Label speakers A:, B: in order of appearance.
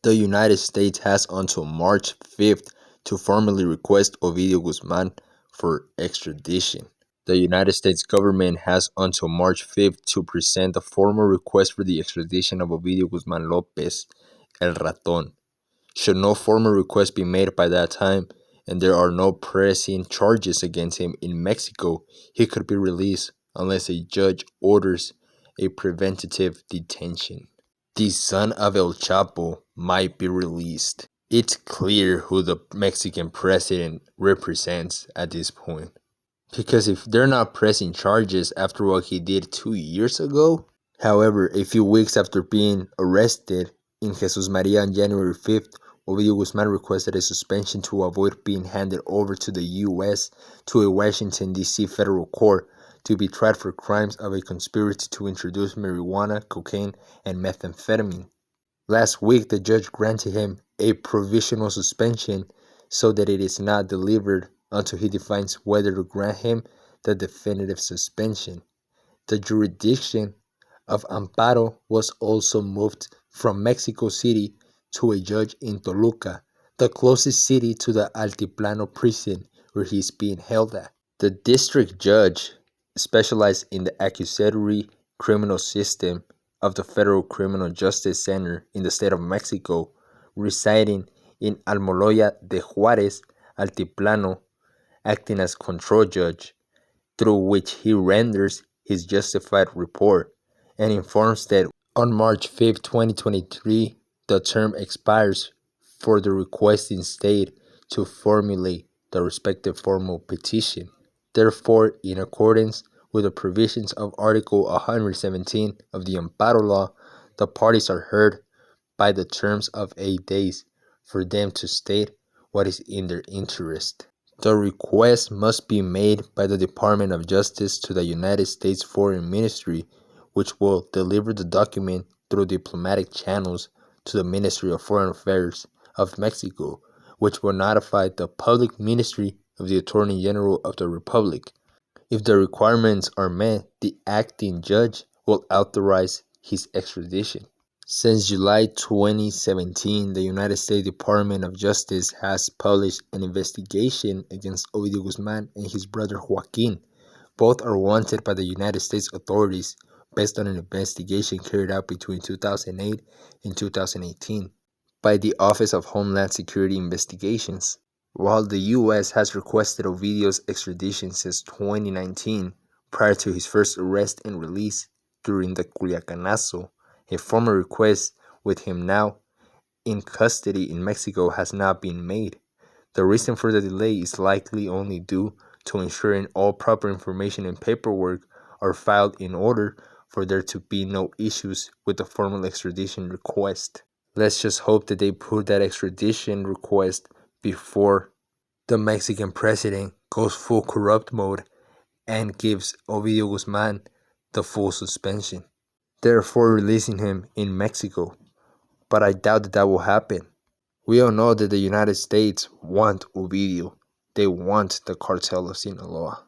A: The United States has until March 5th to formally request Ovidio Guzman for extradition. The United States government has until March 5th to present a formal request for the extradition of Ovidio Guzman Lopez, El Raton. Should no formal request be made by that time, and there are no pressing charges against him in Mexico, he could be released unless a judge orders a preventative detention. The son of El Chapo might be released. It's clear who the Mexican president represents at this point. Because if they're not pressing charges after what he did 2 years ago, however, a few weeks after being arrested in Jesus Maria on January 5th, Ovidio Guzman requested a suspension to avoid being handed over to the U.S. to a Washington, D.C. federal court to be tried for crimes of a conspiracy to introduce marijuana, cocaine, and methamphetamine. Last week, the judge granted him a provisional suspension so that it is not delivered until he defines whether to grant him the definitive suspension. The jurisdiction of Amparo was also moved from Mexico City to a judge in Toluca, the closest city to the Altiplano prison where he is being held at. The district judge specialized in the accusatory criminal system of the Federal Criminal Justice Center in the state of Mexico, residing in Almoloya de Juarez, Altiplano, acting as control judge, through which he renders his justified report and informs that on March 5, 2023, the term expires for the requesting state to formulate the respective formal petition. Therefore, in accordance with the provisions of Article 117 of the Amparo Law, the parties are heard by the terms of 8 days for them to state what is in their interest. The request must be made by the Department of Justice to the United States Foreign Ministry, which will deliver the document through diplomatic channels to the Ministry of Foreign Affairs of Mexico, which will notify the Public Ministry of the Attorney General of the Republic. If the requirements are met, the acting judge will authorize his extradition. Since July 2017, the United States Department of Justice has published an investigation against Ovidio Guzman and his brother Joaquin. Both are wanted by the United States authorities based on an investigation carried out between 2008 and 2018 by the Office of Homeland Security Investigations. While the U.S. has requested Ovidio's extradition since 2019, prior to his first arrest and release during the Culiacanazo, a formal request with him now in custody in Mexico has not been made. The reason for the delay is likely only due to ensuring all proper information and paperwork are filed in order for there to be no issues with the formal extradition request. Let's just hope that they put that extradition request before the Mexican president goes full corrupt mode and gives Ovidio Guzman the full suspension, therefore releasing him in Mexico. But I doubt that will happen. We all know that the United States want Ovidio. They want the cartel of Sinaloa.